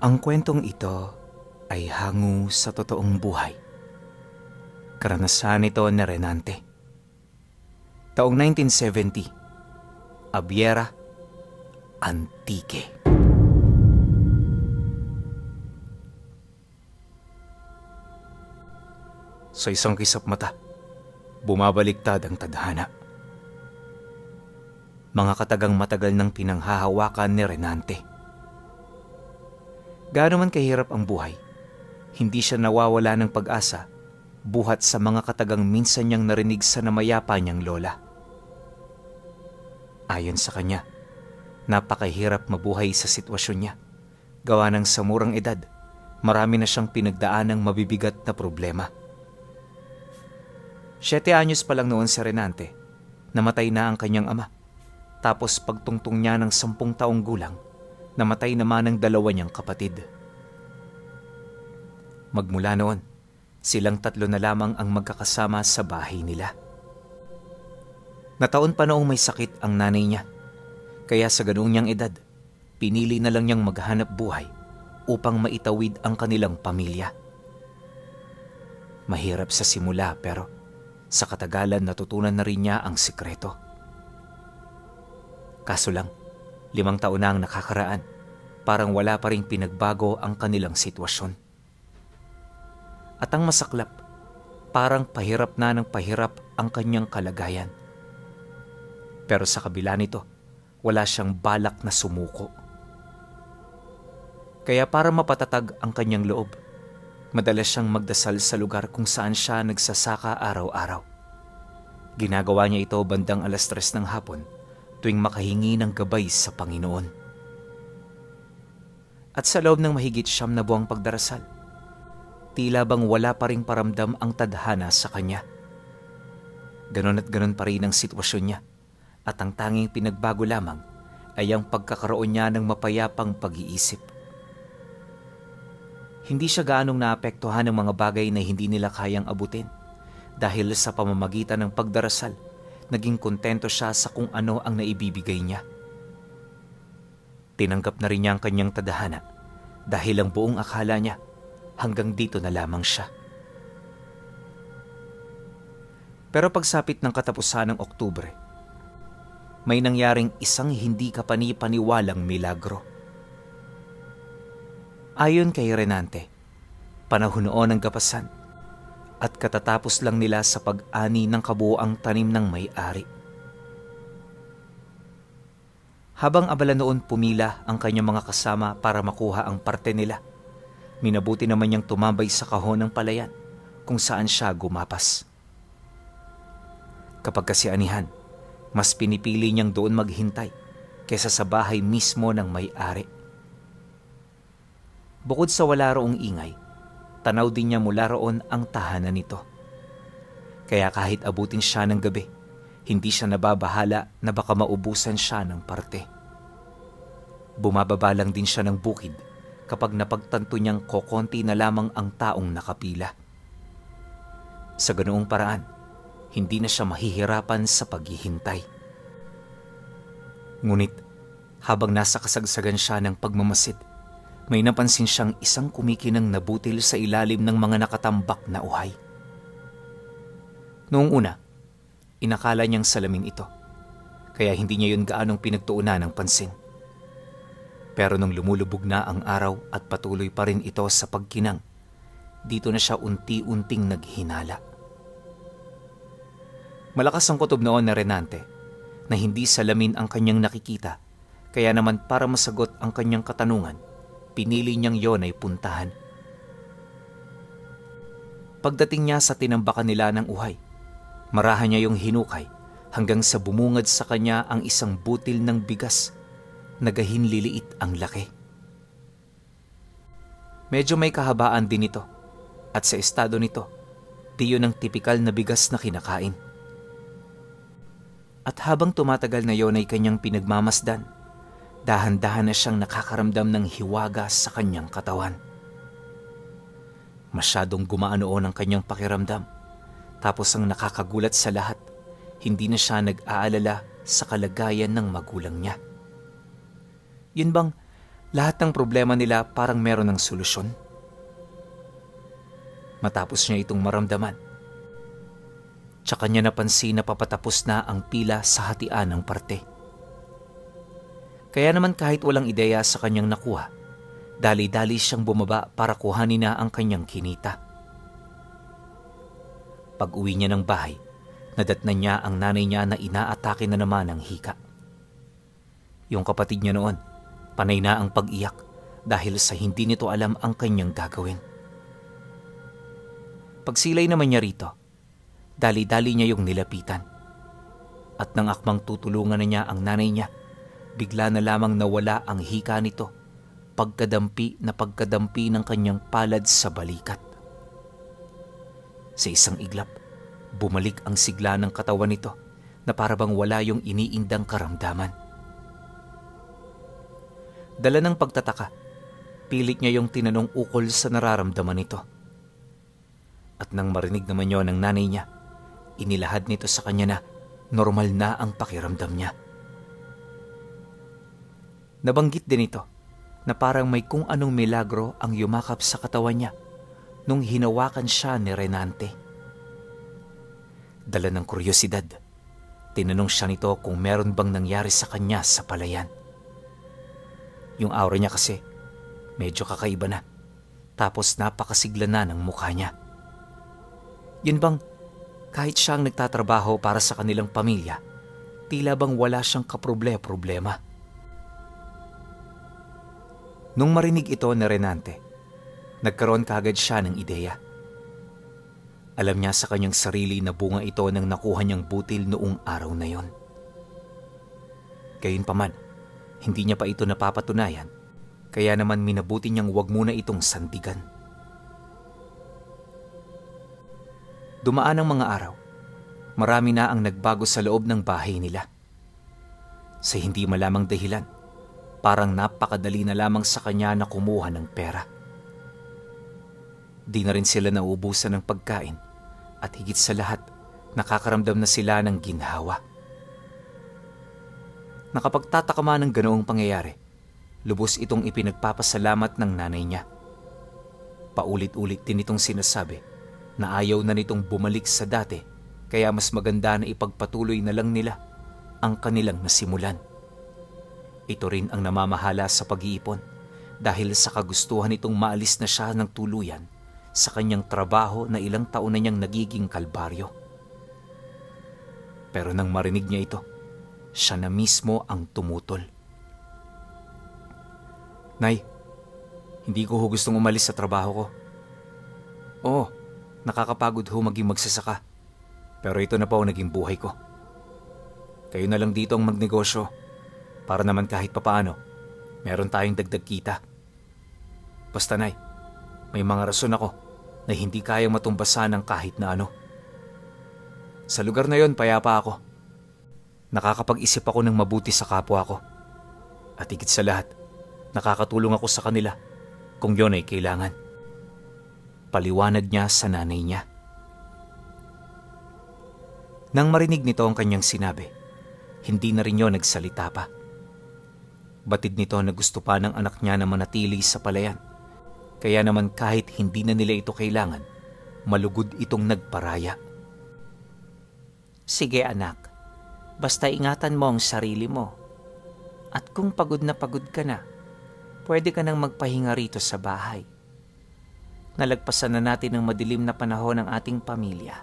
Ang kwentong ito ay hango sa totoong buhay. Karanasan ito ni Renante. Taong 1970, Abiera, Antique. Sa isang kisap mata, bumabaliktad ang tadhana. Mga katagang matagal nang pinanghahawakan ni Renante. Gaano man kahirap ang buhay, hindi siya nawawala ng pag-asa buhat sa mga katagang minsan niyang narinig sa namayapa niyang lola. Ayon sa kanya, napakahirap mabuhay sa sitwasyon niya. Gawa ng sa murang edad, marami na siyang pinagdaanang mabibigat na problema. 7 anyos pa lang noon si Renante, namatay na ang kanyang ama. Tapos pagtungtong niya ng 10 taong gulang, namatay naman ang 2 niyang kapatid. Magmula noon, silang 3 na lamang ang magkakasama sa bahay nila. Nataon pa noong may sakit ang nanay niya, kaya sa ganoong niyang edad, pinili na lang niyang maghanap buhay upang maitawid ang kanilang pamilya. Mahirap sa simula pero sa katagalan natutunan na rin niya ang sikreto. Kaso lang, 5 taon na ang nakakaraan, parang wala pa ring pinagbago ang kanilang sitwasyon. At ang masaklap, parang pahirap na ng pahirap ang kanyang kalagayan. Pero sa kabila nito, wala siyang balak na sumuko. Kaya para mapatatag ang kanyang loob, madalas siyang magdasal sa lugar kung saan siya nagsasaka araw-araw. Ginagawa niya ito bandang 3:00 ng hapon tuwing makahingi ng gabay sa Panginoon. At sa loob ng mahigit 9 na buwang pagdarasal, tila bang wala pa ring paramdam ang tadhana sa kanya. Ganon at ganon pa rin ang sitwasyon niya at ang tanging pinagbago lamang ay ang pagkakaroon niya ng mapayapang pag-iisip. Hindi siya gaanong naapektuhan ng mga bagay na hindi nila kayang abutin dahil sa pamamagitan ng pagdarasal, naging kontento siya sa kung ano ang naibibigay niya. Tinanggap na rin niya ang kanyang tadhana dahil ang buong akala niya hanggang dito na lamang siya. Pero pagsapit ng katapusan ng Oktubre, may nangyaring isang hindi kapani-paniwalang milagro. Ayon kay Renante, panahon noon ng gapasan at katatapos lang nila sa pag-ani ng kabuoang tanim ng may-ari. Habang abala noon pumila ang kanyang mga kasama para makuha ang parte nila, minabuti naman niyang tumambay sa kahon ng palayan kung saan siya gumapas. Kapag kasi anihan, mas pinipili niyang doon maghintay kaysa sa bahay mismo ng may-ari. Bukod sa wala roong ingay, tanaw din niya mula roon ang tahanan nito. Kaya kahit abutin siya ng gabi, hindi siya nababahala na baka maubusan siya ng parte. Bumababa lang din siya ng bukid kapag napagtanto niyang kokonti na lamang ang taong nakapila. Sa ganoong paraan, hindi na siya mahihirapan sa paghihintay. Ngunit, habang nasa kasagsagan siya ng pagmamasid, may napansin siyang isang kumikinang na butil sa ilalim ng mga nakatambak na uhay. Noong una, inakala niyang salamin ito, kaya hindi niya yun gaanong pinagtuunan ng pansin. Pero nung lumulubog na ang araw at patuloy pa rin ito sa pagkinang, dito na siya unti-unting naghinala. Malakas ang kutob noon na Renante na hindi salamin ang kanyang nakikita, kaya naman para masagot ang kanyang katanungan, pinili niyang yon ay puntahan. Pagdating niya sa tinambakan nila ng uhay, marahan niya yung hinukay hanggang sa bumungad sa kanya ang isang butil ng bigas na gahinliliit ang laki. Medyo may kahabaan din ito at sa estado nito, di yun ang tipikal na bigas na kinakain. At habang tumatagal na yon ay kanyang pinagmamasdan, dahan-dahan na siyang nakakaramdam ng hiwaga sa kanyang katawan. Masyadong gumaan noon ang kanyang pakiramdam. Tapos ang nakakagulat sa lahat, hindi na siya nag-aalala sa kalagayan ng magulang niya. Yun bang Lahat ng problema nila parang meron ng solusyon. Matapos niya itong maramdaman, tsaka niya napansin na papatapos na ang pila sa hatian ng parte. Kaya naman kahit walang ideya sa kanyang nakuha, dali-dali siyang bumaba para kuhanin na ang kanyang kinita. Pag-uwi niya ng bahay, nadatnan niya ang nanay niya na inaatake na naman ng hika. Yung kapatid niya noon, panay na ang pag-iyak dahil sa hindi nito alam ang kanyang gagawin. Pagsilay naman niya rito, dali-dali niya yung nilapitan. At nang akmang tutulungan na niya ang nanay niya, bigla na lamang nawala ang hika nito, pagkadampi ng kanyang palad sa balikat. Sa isang iglap, bumalik ang sigla ng katawan nito na parabang wala yung iniindang karamdaman. Dala ng pagtataka, pilit niya yung tinanong ukol sa nararamdaman nito. At nang marinig naman yon ng nanay niya, inilahad nito sa kanya na normal na ang pakiramdam niya. Nabanggit din ito na parang may kung anong milagro ang yumakap sa katawan niya nung hinawakan siya ni Renante. Dala ng kuryosidad, tinanong siya nito kung meron bang nangyari sa kanya sa palayan. Yung aura niya kasi, medyo kakaiba na, tapos napakasigla na ng mukha niya. Yun bang kahit siyang nagtatrabaho para sa kanilang pamilya, tila bang wala siyang kaproblema. Nung marinig ito ni Renante, nagkaroon kaagad siya ng ideya. Alam niya sa kanyang sarili na bunga ito ng nakuha niyang butil noong araw na yon. Gayunpaman, hindi niya pa ito napapatunayan, kaya naman minabuti niyang wag muna itong sandigan. Dumaan ang mga araw, marami na ang nagbago sa loob ng bahay nila. Sa hindi malamang dahilan, parang napakadali na lamang sa kanya na kumuha ng pera. Di na rin sila nauubusan ng pagkain at higit sa lahat, nakakaramdam na sila ng ginhawa. Nakapagtataka man ng ganoong pangyayari, lubos itong ipinagpapasalamat ng nanay niya. Paulit-ulit din itong sinasabi na ayaw na nitong bumalik sa dati, kaya mas maganda na ipagpatuloy na lang nila ang kanilang nasimulan. Ito rin ang namamahala sa pag-iipon dahil sa kagustuhan nitong maalis na siya ng tuluyan sa kanyang trabaho na ilang taon na niyang nagiging kalbaryo. Pero nang marinig niya ito, siya na mismo ang tumutol. Nay, hindi ko gustong umalis sa trabaho ko. Oo, nakakapagod maging magsasaka. Pero ito na pa naging buhay ko. Kayo na lang dito ang magnegosyo para naman kahit papaano, meron tayong dagdag kita. Basta nay, may mga rason ako na hindi kayang matumbasan ng kahit na ano. Sa lugar na yon, payapa ako. Nakakapag-isip ako ng mabuti sa kapwa ko. At higit sa lahat, nakakatulong ako sa kanila kung yon ay kailangan. Paliwanag niya sa nanay niya. Nang marinig nito ang kanyang sinabi, hindi na rin yon nagsalita pa. Batid nito na gusto pa ng anak niya na manatili sa palayan. Kaya naman kahit hindi na nila ito kailangan, malugod itong nagparaya. Sige anak, basta ingatan mo ang sarili mo. At kung pagod na pagod ka na, pwede ka nang magpahinga rito sa bahay. Nalagpasan na natin ang madilim na panahon ng ating pamilya.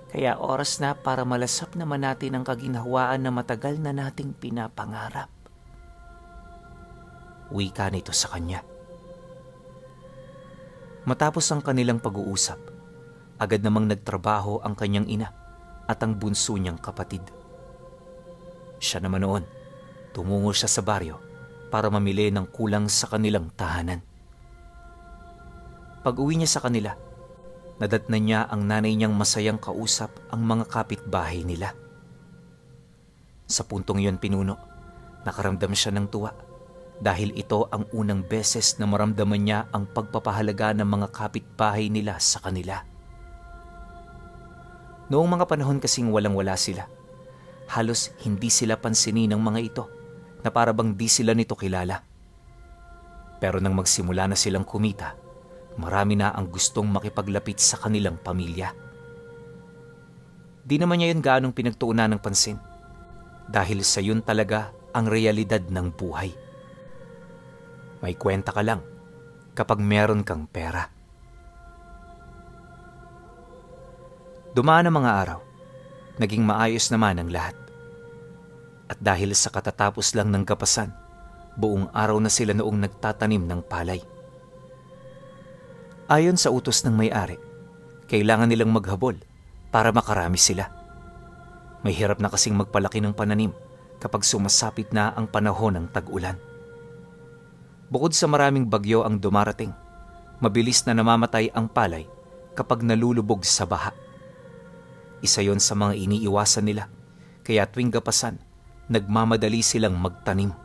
Kaya oras na para malasap naman natin ang kaginhawaan na matagal na nating pinapangarap. Wika nito sa kanya. Matapos ang kanilang pag-uusap, agad namang nagtrabaho ang kanyang ina at ang bunso niyang kapatid. Siya naman noon, tumungo siya sa baryo para mamili ng kulang sa kanilang tahanan. Pag-uwi niya sa kanila, nadatnan niya ang nanay niyang masayang kausap ang mga kapitbahay nila. Sa puntong iyon pinuno, nakaramdam siya ng tuwa dahil ito ang unang beses na maramdaman niya ang pagpapahalaga ng mga kapitbahay nila sa kanila. Noong mga panahon kasing walang-wala sila, halos hindi sila pansinin ng mga ito na parabang di sila nito kilala. Pero nang magsimula na silang kumita, marami na ang gustong makipaglapit sa kanilang pamilya. Di naman niya yun gaanong pinagtuunan ng pansin dahil sa yun talaga ang realidad ng buhay. May kwenta ka lang kapag meron kang pera. Dumaan ang mga araw, naging maayos naman ang lahat. At dahil sa katatapos lang ng gapasan, buong araw na sila noong nagtatanim ng palay. Ayon sa utos ng may-ari, kailangan nilang maghabol para makarami sila. May hirap na kasing magpalaki ng pananim kapag sumasapit na ang panahon ng tag-ulan. Bukod sa maraming bagyo ang dumarating, mabilis na namamatay ang palay kapag nalulubog sa baha. Isa yon sa mga iniiwasan nila, kaya tuwing gapasan, nagmamadali silang magtanim.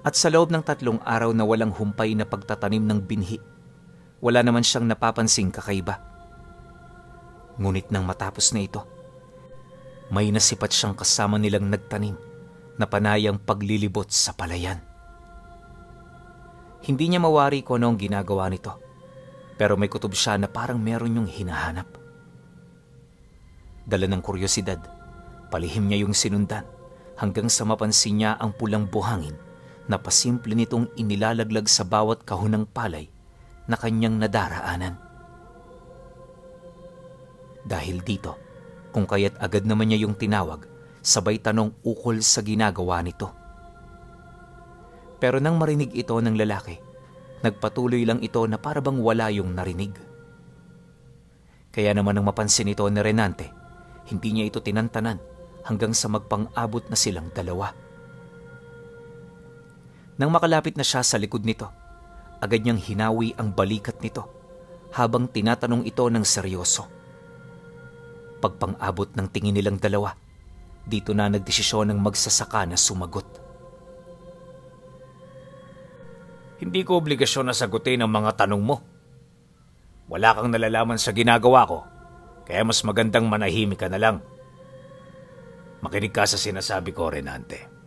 At sa loob ng 3 araw na walang humpay na pagtatanim ng binhi, wala naman siyang napapansing kakaiba. Ngunit nang matapos na ito, may nasipat siyang kasama nilang nagtanim na panayang paglilibot sa palayan. Hindi niya mawari kung ano ang ginagawa nito, pero may kutob siya na parang meron yung hinahanap. Dala ng kuryosidad, palihim niya yung sinundan hanggang sa mapansin niya ang pulang buhangin na pasimple nitong inilalaglag sa bawat kahon ng palay na kanyang nadaraanan. Dahil dito, kung kaya't agad naman niya yung tinawag, sabay tanong ukol sa ginagawa nito. Pero nang marinig ito ng lalaki, nagpatuloy lang ito na parabang wala yung narinig. Kaya naman nang mapansin ito ni Renante, hindi niya ito tinantanan hanggang sa magpang-abot na silang dalawa. Nang makalapit na siya sa likod nito, agad niyang hinawi ang balikat nito habang tinatanong ito ng seryoso. Pagpang-abot ng tingin nilang dalawa, dito na nagdesisyon ng magsasaka na sumagot. Hindi ko obligasyon na sagutin ang mga tanong mo. Wala kang nalalaman sa ginagawa ko, kaya mas magandang manahimik ka na lang. Makinig ka sa sinasabi ko, Renante.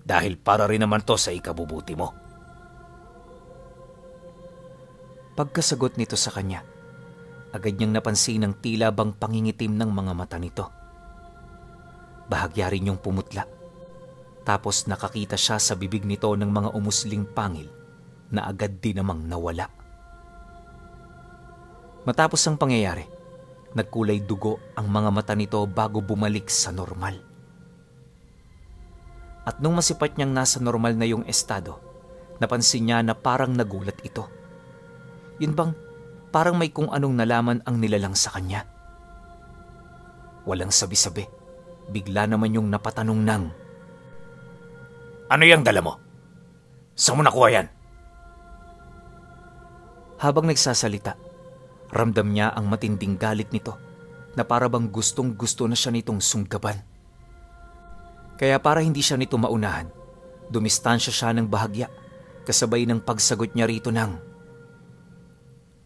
Dahil para rin naman to sa ikabubuti mo. Pagkasagot nito sa kanya, agad niyang napansin ang tila bang pangingitim ng mga mata nito. Bahagya rin yung pumutla. Tapos nakakita siya sa bibig nito ng mga umusling pangil na agad din namang nawala. Matapos ang pangyayari, nagkulay dugo ang mga mata nito bago bumalik sa normal. At nung masipat niyang nasa normal na yung estado, napansin niya na parang nagulat ito. Yun bang parang may kung anong nalaman ang nilalang sa kanya. Walang sabi-sabi, bigla naman yung napatanong ng, "Ano yung dala mo? Saan mo nakuha yan?" Habang nagsasalita, ramdam niya ang matinding galit nito na parabang gustong-gusto na siya nitong sunggaban. Kaya para hindi siya nito maunahan, dumistansya siya ng bahagya kasabay ng pagsagot niya rito ng,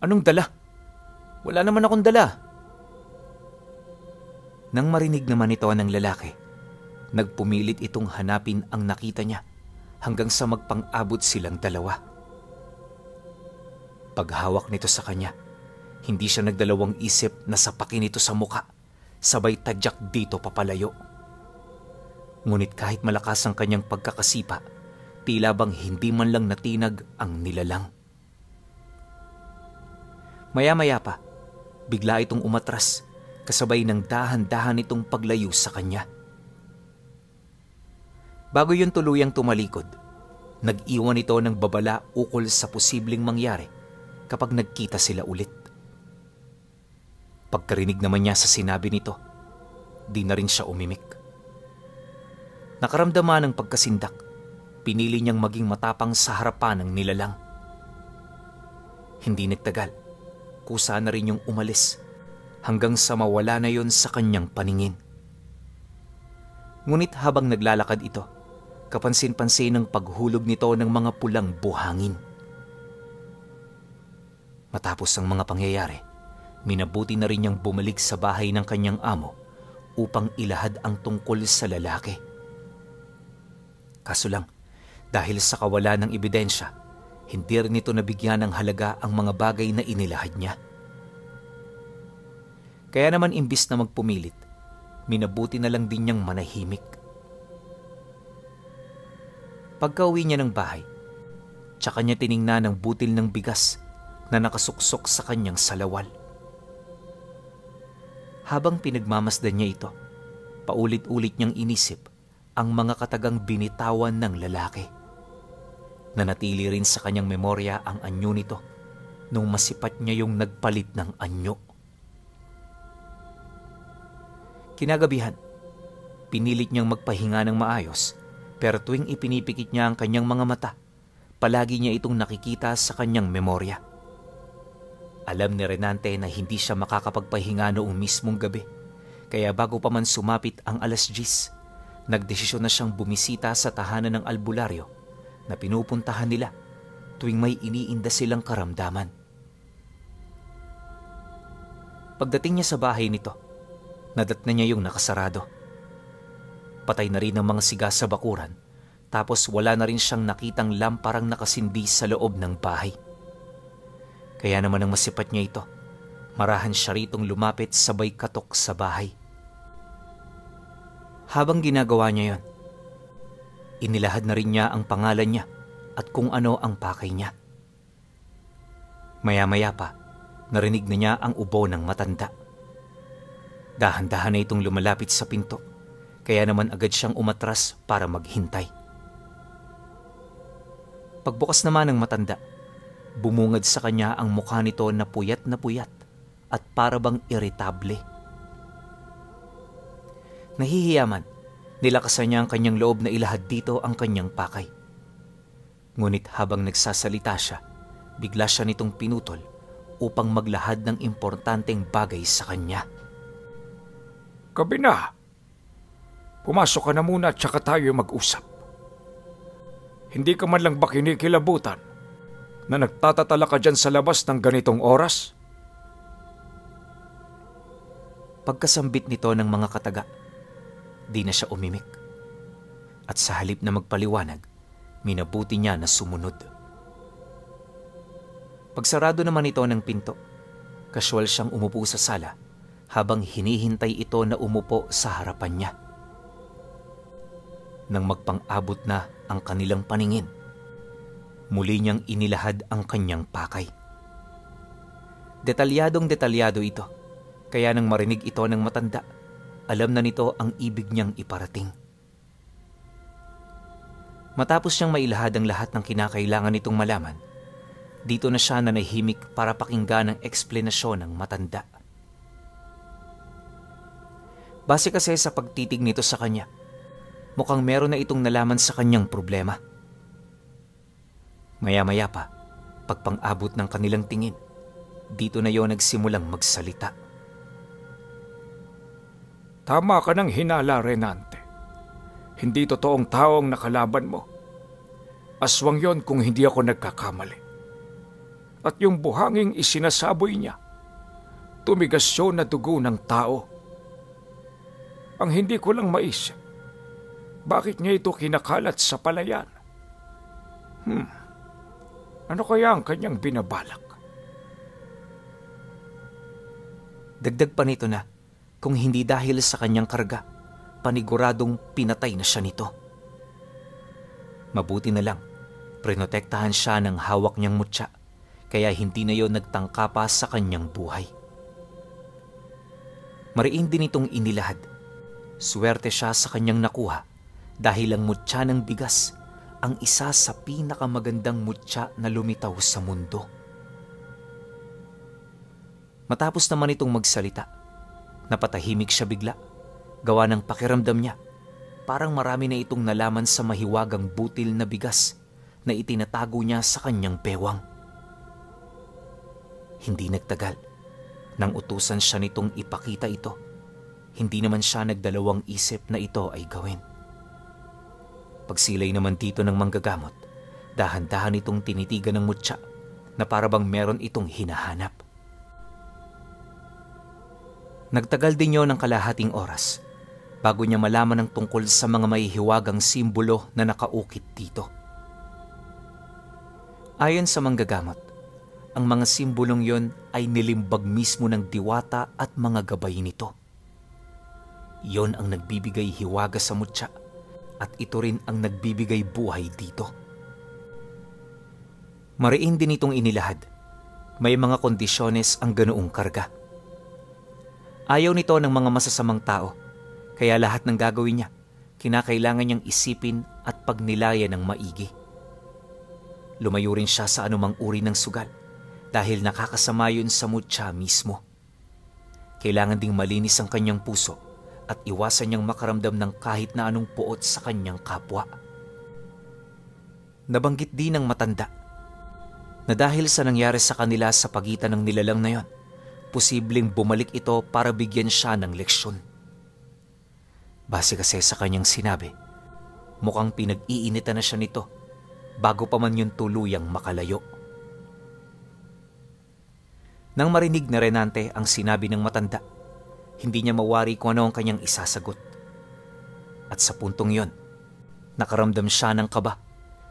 "Anong dala? Wala naman akong dala." Nang marinig naman ito ng lalaki, nagpumilit itong hanapin ang nakita niya hanggang sa magpang-abot silang dalawa. Paghawak nito sa kanya, hindi siya nagdalawang isip na sapakin ito sa muka, sabay tadyak dito papalayo. Ngunit kahit malakas ang kanyang pagkakasipa, tila bang hindi man lang natinag ang nilalang. Maya-maya pa, bigla itong umatras, kasabay ng dahan-dahan itong paglayo sa kanya. Bago yun tuluyang tumalikod, nag-iwan ito ng babala ukol sa posibleng mangyari kapag nagkita sila ulit. Pagkarinig naman niya sa sinabi nito, di na rin siya umimik. Nakaramdaman ng pagkasindak, pinili niyang maging matapang sa harapan ng nilalang. Hindi nagtagal, kusa na rin yung umalis hanggang sa mawala na yon sa kanyang paningin. Ngunit habang naglalakad ito, kapansin-pansin ang paghulog nito ng mga pulang buhangin. Matapos ang mga pangyayari, minabuti na rin niyang bumalik sa bahay ng kanyang amo upang ilahad ang tungkol sa lalaki. Kaso lang, Dahil sa kawalan ng ebidensya, hindi rin nito nabigyan ng halaga ang mga bagay na inilahad niya. Kaya naman imbis na magpumilit, minabuti na lang din niyang manahimik. Pagka-uwi niya ng bahay, tsaka niya tiningnan ang butil ng bigas na nakasuksok sa kanyang salawal. Habang pinagmamasdan niya ito, paulit-ulit niyang inisip ang mga katagang binitawan ng lalaki. Nanatili rin sa kanyang memorya ang anyo nito nung masipat niya yung nagpalit ng anyo. Kinagabihan, pinilit niyang magpahinga ng maayos, pero tuwing ipinipikit niya ang kanyang mga mata, palagi niya itong nakikita sa kanyang memorya. Alam ni Renante na hindi siya makakapagpahinga noong mismong gabi, kaya bago pa man sumapit ang 10:00, nagdesisyon na siyang bumisita sa tahanan ng albularyo na pinupuntahan nila tuwing may iniinda silang karamdaman. Pagdating niya sa bahay nito, nadatnan niya yung nakasarado. Patay na rin ang mga siga sa bakuran, tapos wala na rin siyang nakitang lamparang nakasindi sa loob ng bahay. Kaya naman ang masipat niya ito, marahan siya ritong lumapit sabay katok sa bahay. Habang ginagawa niya yon, inilahad na rin niya ang pangalan niya at kung ano ang pakay niya. Maya-maya pa, narinig na niya ang ubo ng matanda. Dahan-dahan na itong lumalapit sa pinto, kaya naman agad siyang umatras para maghintay. Pagbukas naman ng matanda, bumungad sa kanya ang mukha nito na puyat at parabang iritable. Nahihiyaman, nilakasan niya ang kanyang loob na ilahad dito ang kanyang pakay. Ngunit habang nagsasalita siya, bigla siya nitong pinutol upang maglahad ng importanteng bagay sa kanya. Gabi na. Pumasok ka na muna at saka tayo mag-usap. Hindi ka man lang ba kinikilabutan na nagtatatala ka dyan sa labas ng ganitong oras? Pagkasambit nito ng mga kataga, di na siya umimik. At sa halip na magpaliwanag, minabuti niya na sumunod. Pagsarado naman ito ng pinto, kasyual siyang umupo sa sala habang hinihintay ito na umupo sa harapan niya. Nang magpang-abot na ang kanilang paningin, muli niyang inilahad ang kanyang pakay. Detalyadong-detalyado ito, kaya nang marinig ito ng matanda, alam na nito ang ibig niyang iparating. Matapos niyang mailahad ang lahat ng kinakailangan nitong malaman, dito na siya nanahimik para pakinggan ang eksplenasyon ng matanda. Base kasi sa pagtitig nito sa kanya, mukhang meron na itong nalaman sa kanyang problema. Maya-maya pa, pagpang-abot ng kanilang tingin, dito na yon nagsimulang magsalita. Tama ka ng hinala, Renante. Hindi totoong taong nakalaban mo. Aswang yon kung hindi ako nagkakamali. At yung buhanging isinasaboy niya, tumigas yun na dugo ng tao. Ang hindi ko lang maisip, bakit niya ito kinakalat sa palayan? Ano kaya ang kanyang binabalak? Dagdag pa nito na, kung hindi dahil sa kanyang karga, paniguradong pinatay na siya nito. Mabuti na lang, prinotektahan siya ng hawak niyang mutya, kaya hindi na yon nagtangka pa sa kanyang buhay. Mariin din itong inilahad. Swerte siya sa kanyang nakuha dahil ang mutya ng bigas ang isa sa pinakamagandang mutya na lumitaw sa mundo. Matapos naman itong magsalita, napatahimik siya bigla, gawa ng pakiramdam niya. Parang marami na itong nalaman sa mahiwagang butil na bigas na itinatago niya sa kanyang bewang. Hindi nagtagal, nang utusan siya nitong ipakita ito, hindi naman siya nagdalawang isip na ito ay gawin. Pagsilay naman dito ng manggagamot, dahan-dahan itong tinitigan ng mutya na parabang meron itong hinahanap. Nagtagal din yon ng kalahating oras bago niya malaman ang tungkol sa mga mahihiwagang simbolo na nakaukit dito. Ayon sa manggagamot, ang mga simbolong yon ay nilimbag mismo ng diwata at mga gabay nito. Yon ang nagbibigay hiwaga sa mutya at ito rin ang nagbibigay buhay dito. Mariin din itong inilahad. May mga kondisyones ang ganoong karga. Ayaw nito ng mga masasamang tao, kaya lahat ng gagawin niya, kinakailangan niyang isipin at pagnilayan ng maigi. Lumayo rin siya sa anumang uri ng sugal dahil nakakasama yun sa mutya mismo. Kailangan ding malinis ang kanyang puso at iwasan niyang makaramdam ng kahit na anong puot sa kanyang kapwa. Nabanggit din ng matanda na dahil sa nangyari sa kanila sa pagitan ng nilalang na yon, posibleng bumalik ito para bigyan siya ng leksyon. Base kasi sa kanyang sinabi, mukhang pinag-iinitan na siya nito bago pa man yun tuluyang makalayo. Nang marinig na Renante ang sinabi ng matanda, hindi niya mawari kung ano ang kanyang isasagot. At sa puntong yon, nakaramdam siya ng kaba,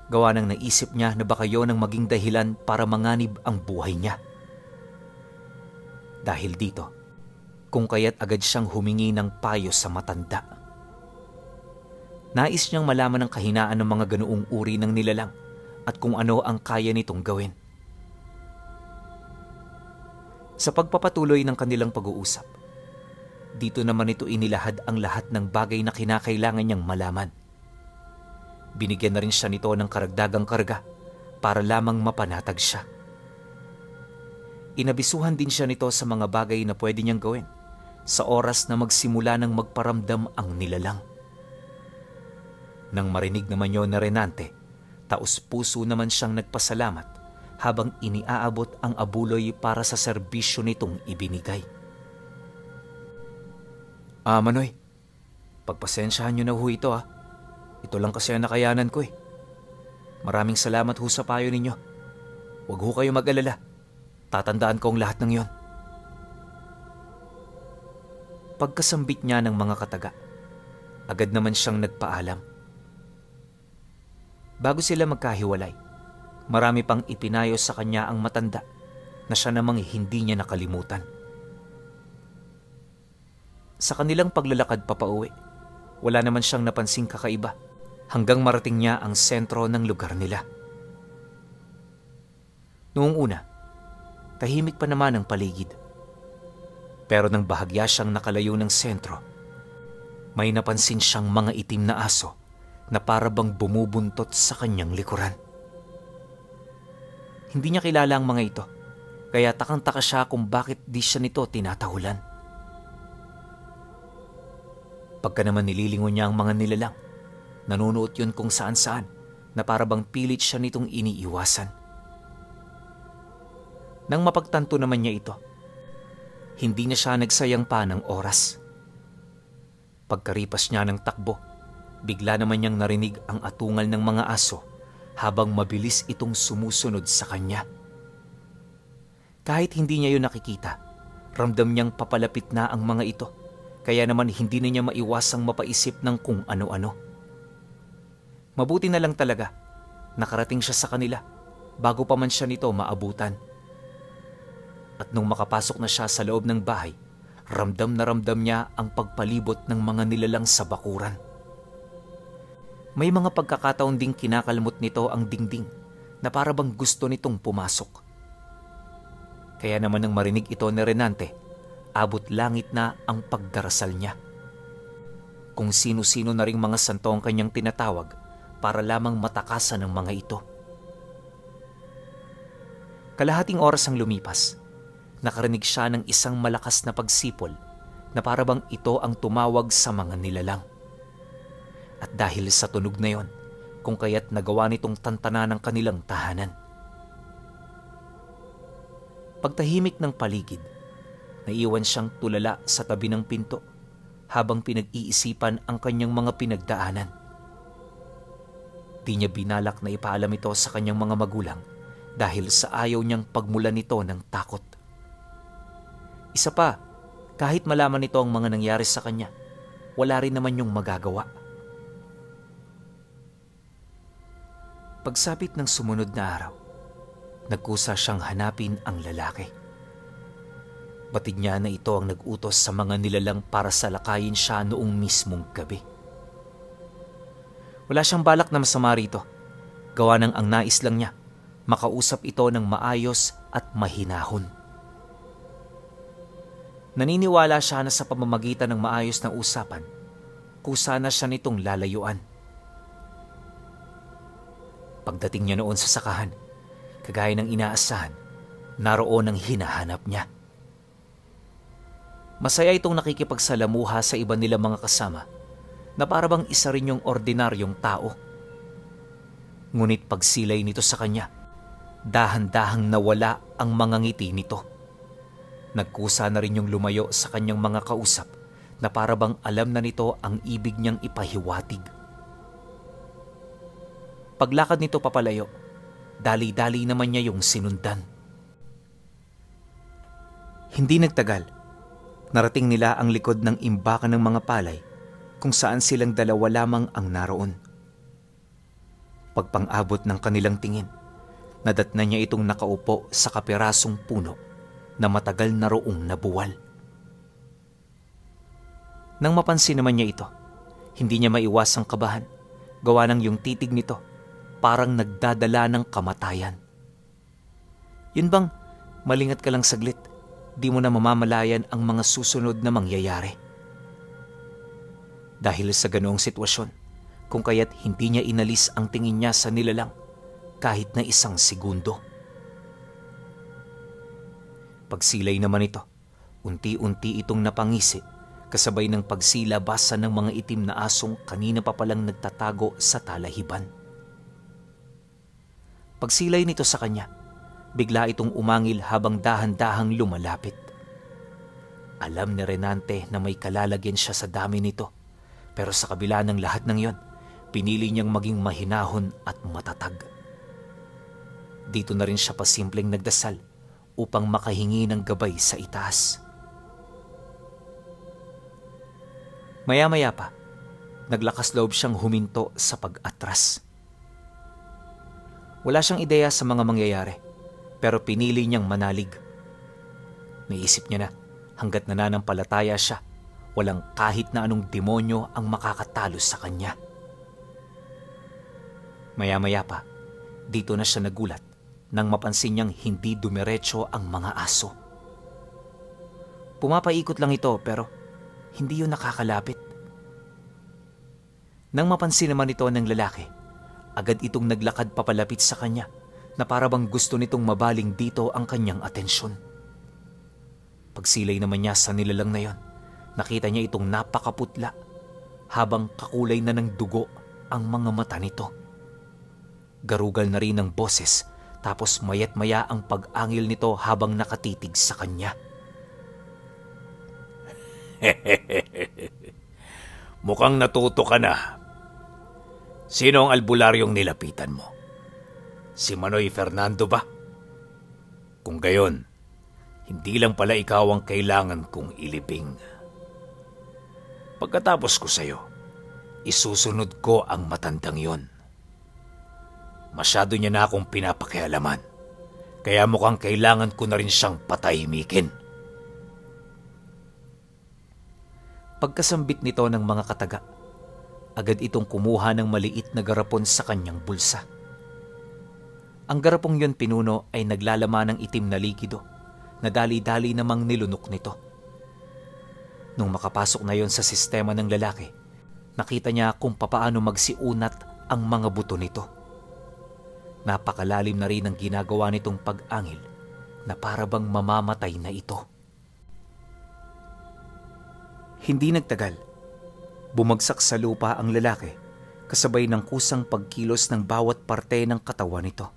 gawa ng naisip niya na baka yon ang maging dahilan para manganib ang buhay niya. Dahil dito, kung kaya't agad siyang humingi ng payo sa matanda. Nais niyang malaman ang kahinaan ng mga ganoong uri ng nilalang at kung ano ang kaya nitong gawin. Sa pagpapatuloy ng kanilang pag-uusap, dito naman ito inilahad ang lahat ng bagay na kinakailangan niyang malaman. Binigyan na rin siya nito ng karagdagang karga para lamang mapanatag siya. Inabisuhan din siya nito sa mga bagay na pwede niyang gawin sa oras na magsimula ng magparamdam ang nilalang. Nang marinig naman yun na Renante, taos-puso naman siyang nagpasalamat habang iniaabot ang abuloy para sa serbisyo nitong ibinigay. Manoy, pagpasensyahan niyo na ho ito . Ito lang kasi ang nakayanan ko . Maraming salamat ho sa payo ninyo. Huwag ho kayo mag-alala. Tatandaan ko ang lahat ng yon. Pagkasambit niya ng mga kataga, agad naman siyang nagpaalam. Bago sila magkahiwalay, marami pang ipinayo sa kanya ang matanda na siya namang hindi niya nakalimutan. Sa kanilang paglalakad papauwi, wala naman siyang napansing kakaiba hanggang marating niya ang sentro ng lugar nila. Noong una, tahimik pa naman ang paligid. Pero nang bahagya siyang nakalayo ng sentro, may napansin siyang mga itim na aso na para bang bumubuntot sa kanyang likuran. Hindi niya kilala ang mga ito, kaya takang-taka siya kung bakit di siya nito tinatahulan. Pagka naman nililingon niya ang mga nilalang, nanunuot yun kung saan-saan na para bang pilit siya nitong iniiwasan. Nang mapagtanto naman niya ito, hindi na siya nagsayang pa ng oras. Pagkaripas niya ng takbo, bigla naman niyang narinig ang atungal ng mga aso habang mabilis itong sumusunod sa kanya. Kahit hindi niya yun nakikita, ramdam niyang papalapit na ang mga ito, kaya naman hindi na niya maiwasang mapaisip ng kung ano-ano. Mabuti na lang talaga, nakarating siya sa kanila bago pa man siya nito maabutan. At nung makapasok na siya sa loob ng bahay, ramdam na ramdam niya ang pagpalibot ng mga nilalang sa bakuran. May mga pagkakataon ding kinakalmot nito ang dingding na para bang gusto nitong pumasok. Kaya naman nang marinig ito ni Renante, abot langit na ang pagdarasal niya. Kung sino-sino na ring mga santo ang kanyang tinatawag para lamang matakasan ng mga ito. Kalahating oras ang lumipas, nakarinig siya ng isang malakas na pagsipol na para bang ito ang tumawag sa mga nilalang. At dahil sa tunog na yon, kung kaya't nagawa nitong tantanan ng kanilang tahanan. Pagtahimik ng paligid, naiwan siyang tulala sa tabi ng pinto habang pinag-iisipan ang kanyang mga pinagdaanan. Di niya binalak na ipaalam ito sa kanyang mga magulang dahil sa ayaw niyang pagmulan nito ng takot. Isa pa, kahit malaman nito ang mga nangyari sa kanya, wala rin naman yung magagawa. Pagsapit ng sumunod na araw, Nagkusa siyang hanapin ang lalaki. Batid niya na ito ang nag-utos sa mga nilalang para salakayin siya noong mismong gabi. Wala siyang balak na masama rito. Gawa ng ang nais lang niya, makausap ito ng maayos at mahinahon. Naniniwala siya na sa pamamagitan ng maayos na usapan, kusa na siya nitong lalayuan. Pagdating niya noon sa sakahan, kagaya ng inaasahan, naroon ang hinahanap niya. Masaya itong nakikipagsalamuha sa iba nilang mga kasama na para bang isa rin yung ordinaryong tao. Ngunit pagsilay nito sa kanya, dahan-dahang nawala ang mga ngiti nito. Nagkusa na rin yung lumayo sa kanyang mga kausap na para bang alam na nito ang ibig niyang ipahiwatig. Paglakad nito papalayo, dali-dali naman niya yung sinundan. Hindi nagtagal, narating nila ang likod ng imbakan ng mga palay kung saan silang dalawa lamang ang naroon. Pagpang-abot ng kanilang tingin, nadatnan niya itong nakaupo sa kapirasong puno na matagal na roong nabuwal. Nang mapansin naman niya ito, hindi niya maiwasang kabahan, gawa ng yung titig nito parang nagdadala ng kamatayan. Yun bang malingat ka lang saglit, di mo na mamamalayan ang mga susunod na mangyayari. Dahil sa ganoong sitwasyon, kung kaya't hindi niya inalis ang tingin niya sa nilalang kahit na isang segundo. Pagsilay naman ito, unti-unti itong napangisi kasabay ng pagsilabasa ng mga itim na asong kanina pa palang nagtatago sa talahiban. Pagsilay nito sa kanya, bigla itong umangil habang dahan-dahang lumalapit. Alam ni Renante na may kalalagyan siya sa dami nito, pero sa kabila ng lahat ng yon, pinili niyang maging mahinahon at matatag. Dito na rin siya pasimpleng nagdasal upang makahingi ng gabay sa itaas. Maya-maya pa, naglakas loob siyang huminto sa pag-atras. Wala siyang ideya sa mga mangyayari, pero pinili niyang manalig. Naisip niya na hanggat nananampalataya siya, walang kahit na anong demonyo ang makakatalo sa kanya. Maya-maya pa, dito na siya nagulat nang mapansin niyang hindi dumiretso ang mga aso. Pumapaikot lang ito pero hindi yun nakakalapit. Nang mapansin naman ito ng lalaki, agad itong naglakad papalapit sa kanya na para bang gusto nitong mabaling dito ang kanyang atensyon. Pagsilay naman niya sa nilalang na yon, nakita niya itong napakaputla habang kakulay na ng dugo ang mga mata nito. Garugal na rin ang boses tapos mayat maya ang pag-angil nito habang nakatitig sa kanya. Mukhang natuto ka na. Sino ang albularyong nilapitan mo? Si Manoy Fernando ba? Kung gayon, hindi lang pala ikaw ang kailangan kong ilibing. Pagkatapos ko sa'yo, isusunod ko ang matandang yon. Masyado niya na akong pinapakialaman, kaya mukhang kailangan ko na rin siyang patahimikin. Pagkasambit nito ng mga kataga, agad itong kumuha ng maliit na garapon sa kanyang bulsa. Ang garapong yon pinuno ay naglalaman ng itim na likido na dali-dali namang nilunok nito. Nung makapasok na yon sa sistema ng lalaki, nakita niya kung papaano magsiunat ang mga buto nito. Napakalalim na rin ang ginagawa nitong pag-angil na para bang mamamatay na ito. Hindi nagtagal, bumagsak sa lupa ang lalaki kasabay ng kusang pagkilos ng bawat parte ng katawan nito.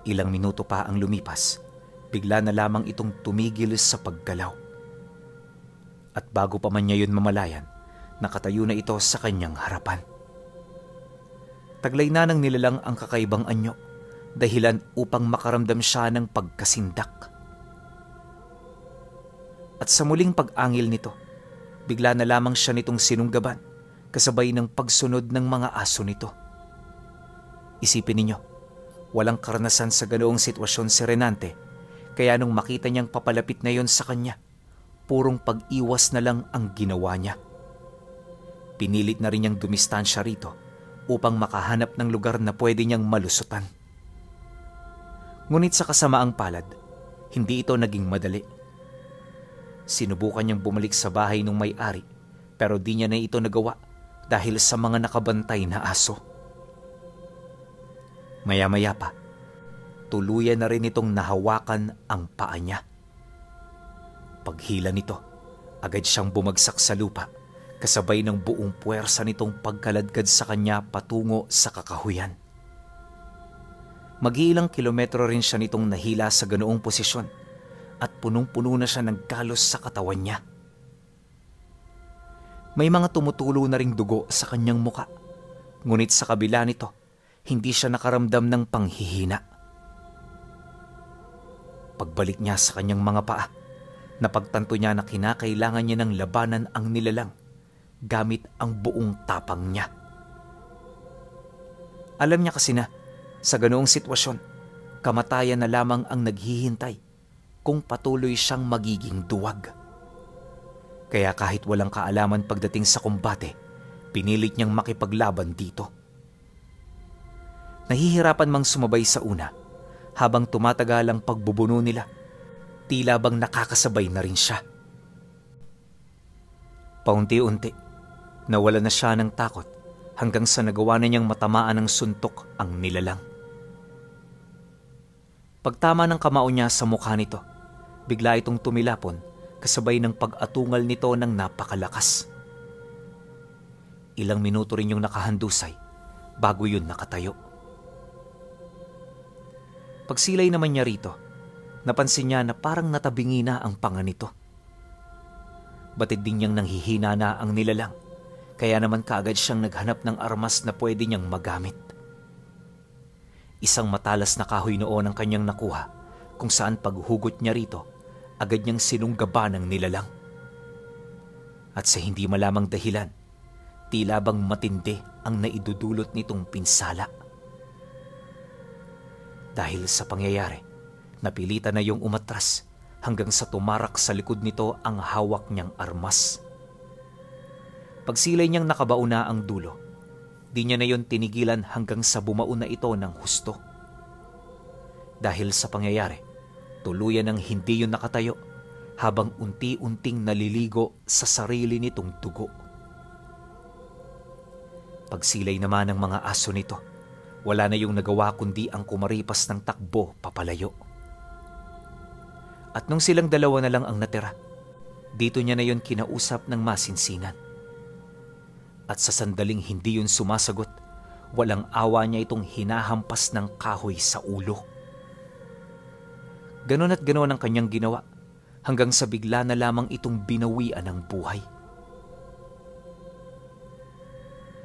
Ilang minuto pa ang lumipas, bigla na lamang itong tumigil sa paggalaw. At bago pa man niya yun mamalayan, nakatayo na ito sa kanyang harapan. Taglay na ng nilalang ang kakaibang anyo, dahilan upang makaramdam siya ng pagkasindak. At sa muling pag-angil nito, bigla na lamang siya nitong sinunggaban kasabay ng pagsunod ng mga aso nito. Isipin ninyo, Walang karanasan sa ganoong sitwasyon si Renante, kaya nung makita niyang papalapit na yon sa kanya, purong pag-iwas na lang ang ginawa niya. Pinilit na rin niyang dumistansya rito upang makahanap ng lugar na pwede niyang malusutan. Ngunit sa kasamaang palad, hindi ito naging madali. Sinubukan niyang bumalik sa bahay ng may-ari, pero di niya na ito nagawa dahil sa mga nakabantay na aso. Maya-maya pa, tuluyan na rin itong nahawakan ang paa niya. Paghila nito, agad siyang bumagsak sa lupa, kasabay ng buong puwersa nitong pagkaladkad sa kanya patungo sa kakahuyan. Mag-iilang kilometro rin siya nitong nahila sa ganoong posisyon at punong-puno na siya ng galos sa katawan niya. May mga tumutulo na ring dugo sa kanyang muka, ngunit sa kabila nito, hindi siya nakaramdam ng panghihina. Pagbalik niya sa kanyang mga paa, napagtanto niya na kinakailangan niya ng labanan ang nilalang gamit ang buong tapang niya. Alam niya kasi na sa ganoong sitwasyon, kamatayan na lamang ang naghihintay kung patuloy siyang magiging duwag. Kaya kahit walang kaalaman pagdating sa kumbate, pinilit niyang makipaglaban dito. Nahihirapan mang sumabay sa una, habang tumatagal ang pagbubuno nila, tila bang nakakasabay na rin siya. Paunti-unti, nawala na siya ng takot hanggang sa nagawa na niyang matamaan ng suntok ang nilalang. Pagtama ng kamao niya sa mukha nito, bigla itong tumilapon kasabay ng pag-atungal nito ng napakalakas. Ilang minuto rin yung nakahandusay bago yun nakatayo. Pagsilay naman niya rito, napansin niya na parang natabingi na ang panga nito. Batid din niyang nanghihina na ang nilalang, kaya naman kaagad siyang naghanap ng armas na pwede niyang magamit. Isang matalas na kahoy noon ang kanyang nakuha, kung saan paghugot niya rito, agad niyang sinunggaban ng nilalang. At sa hindi malamang dahilan, tila bang matindi ang naidudulot nitong pinsala. Dahil sa pangyayari, napilitan na yung umatras hanggang sa tumarak sa likod nito ang hawak niyang armas. Pagsilay niyang nakabauna ang dulo, di niya na yon tinigilan hanggang sa bumao na ito ng husto. Dahil sa pangyayari, tuluyan ng hindi yun nakatayo habang unti-unting naliligo sa sarili nitong dugo. Pagsilay naman ng mga aso nito, wala na yung nagawa kundi ang kumaripas ng takbo papalayo. At nung silang dalawa na lang ang natira, dito niya na yon kinausap ng masinsinan. At sa sandaling hindi yun sumasagot, walang awa niya itong hinahampas ng kahoy sa ulo. Ganon at ganon ang kanyang ginawa hanggang sa bigla na lamang itong binawian ng buhay.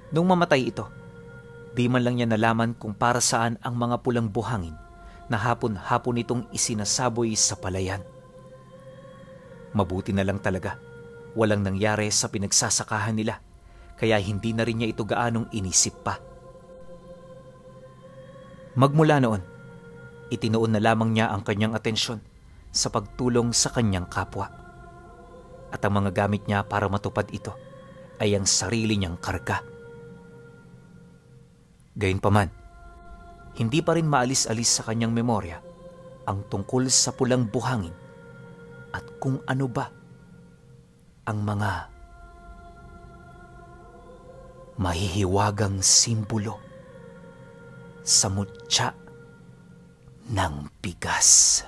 Nung mamatay ito, di man lang niya nalaman kung para saan ang mga pulang buhangin na hapon-hapon itong isinasaboy sa palayan. Mabuti na lang talaga, walang nangyari sa pinagsasakahan nila, kaya hindi na rin niya ito gaanong inisip pa. Magmula noon, itinoon na lamang niya ang kanyang atensyon sa pagtulong sa kanyang kapwa. At ang mga gamit niya para matupad ito ay ang sarili niyang karga. Gayunpaman, hindi pa rin maalis-alis sa kanyang memorya ang tungkol sa pulang buhangin at kung ano ba ang mga mahihiwagang simbolo sa mutya ng bigas.